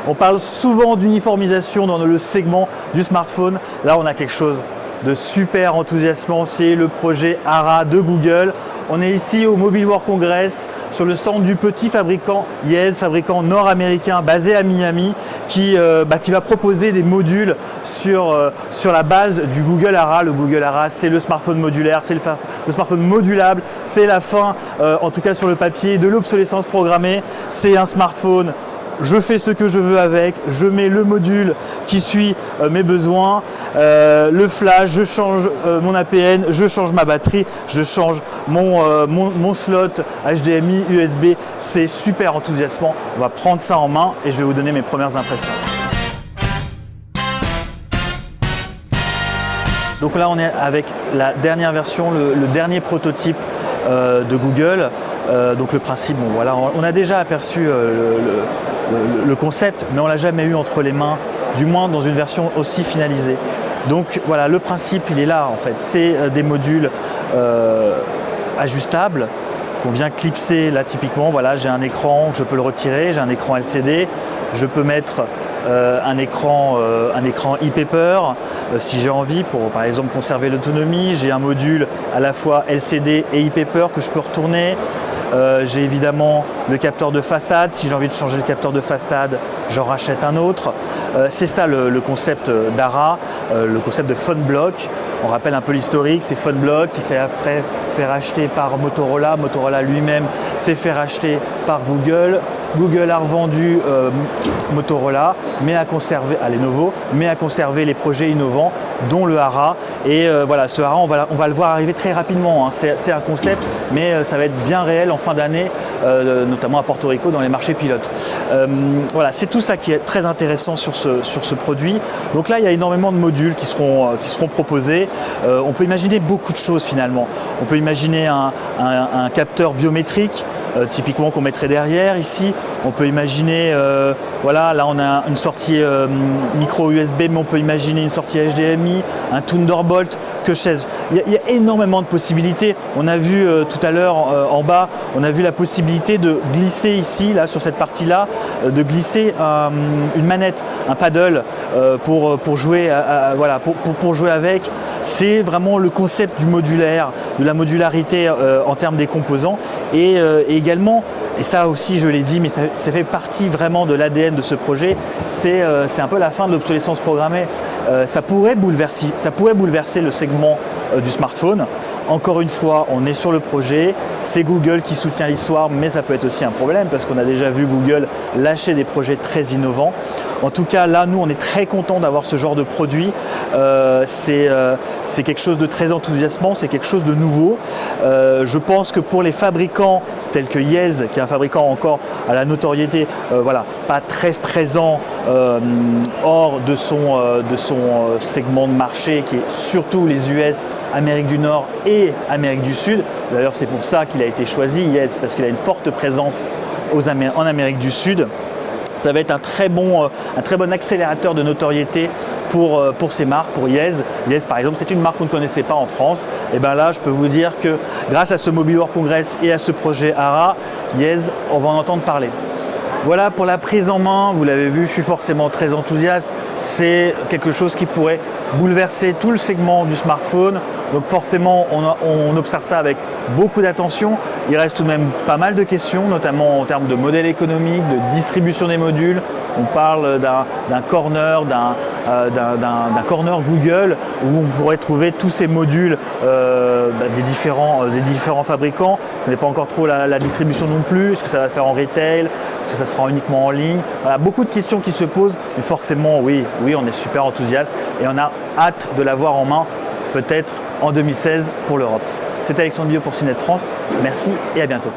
On parle souvent d'uniformisation dans le segment du smartphone. Là, on a quelque chose de super enthousiasmant, c'est le projet ARA de Google. On est ici au Mobile World Congress sur le stand du petit fabricant Yez, fabricant nord-américain basé à Miami, qui va proposer des modules sur la base du Google ARA. Le Google ARA, c'est le smartphone modulaire, c'est le smartphone modulable, c'est la fin, en tout cas sur le papier, de l'obsolescence programmée. C'est un smartphone. Je fais ce que je veux avec, je mets le module qui suit mes besoins, le flash, je change mon APN, je change ma batterie, je change mon slot HDMI, USB. C'est super enthousiasmant. On va prendre ça en main et je vais vous donner mes premières impressions. Donc là, on est avec la dernière version, le dernier prototype de Google. Donc le principe, bon voilà, on a déjà aperçu le concept, mais on ne l'a jamais eu entre les mains, du moins dans une version aussi finalisée. Donc voilà, le principe, il est là en fait. C'est des modules ajustables qu'on vient clipser. Là typiquement, voilà, j'ai un écran, je peux le retirer, j'ai un écran LCD, je peux mettre un écran e-paper si j'ai envie pour par exemple conserver l'autonomie. J'ai un module à la fois LCD et e-paper que je peux retourner. J'ai évidemment le capteur de façade. Si j'ai envie de changer le capteur de façade, j'en rachète un autre. C'est ça le concept d'ARA, le concept de PhoneBlock. On rappelle un peu l'historique, c'est PhoneBlock qui s'est après fait racheter par Motorola. Motorola lui-même s'est fait racheter par Google. Google a revendu Motorola, mais a conservé à Lenovo, mais a conservé les projets innovants, dont le ARA. Et voilà, ce ARA, on va le voir arriver très rapidement. Hein. C'est un concept, mais ça va être bien réel en fin d'année, notamment à Porto Rico dans les marchés pilotes. Voilà, c'est tout ça qui est très intéressant sur ce produit. Donc là, il y a énormément de modules qui seront proposés. On peut imaginer beaucoup de choses finalement. On peut imaginer un capteur biométrique, typiquement qu'on mettrait derrière ici. On peut imaginer, voilà, là on a une sortie micro USB, mais on peut imaginer une sortie HDMI, un Thunderbolt, que sais-je. Il y a énormément de possibilités. On a vu tout à l'heure en bas, on a vu la possibilité de glisser ici, là sur cette partie-là, de glisser une manette, un paddle pour jouer, voilà, pour jouer avec. C'est vraiment le concept du modulaire, de la modularité en termes des composants et également, et ça aussi je l'ai dit, mais ça fait partie vraiment de l'ADN de ce projet, c'est un peu la fin de l'obsolescence programmée. Ça pourrait bouleverser le segment du smartphone. Encore une fois, on est sur le projet, c'est Google qui soutient l'histoire, mais ça peut être aussi un problème parce qu'on a déjà vu Google lâcher des projets très innovants. En tout cas, là, nous, on est très contents d'avoir ce genre de produit. C'est quelque chose de très enthousiasmant, c'est quelque chose de nouveau. Je pense que pour les fabricants tels que Yez, qui est un fabricant encore à la notoriété, voilà, pas très présent hors de son segment de marché, qui est surtout les US, Amérique du Nord et Amérique du Sud. D'ailleurs, c'est pour ça qu'il a été choisi, Yez, parce qu'il a une forte présence en Amérique du Sud. Ça va être un très bon accélérateur de notoriété pour ces marques, pour Yez. Yez, par exemple, c'est une marque qu'on ne connaissait pas en France. Et bien là, je peux vous dire que grâce à ce Mobile World Congress et à ce projet ARA, Yez, on va en entendre parler. Voilà pour la prise en main. Vous l'avez vu, je suis forcément très enthousiaste. C'est quelque chose qui pourrait bouleverser tout le segment du smartphone. Donc forcément, on observe ça avec beaucoup d'attention. Il reste tout de même pas mal de questions, notamment en termes de modèle économique, de distribution des modules. On parle d'un corner, d'un corner Google où on pourrait trouver tous ces modules des différents fabricants. On n'est pas encore trop la distribution non plus. Est-ce que ça va se faire en retail? Est-ce que ça sera uniquement en ligne? Voilà, beaucoup de questions qui se posent. Mais forcément, oui, on est super enthousiaste et on a hâte de l'avoir en main, peut-être en 2016 pour l'Europe. C'était Alexandre Bio pour CNET France. Merci et à bientôt.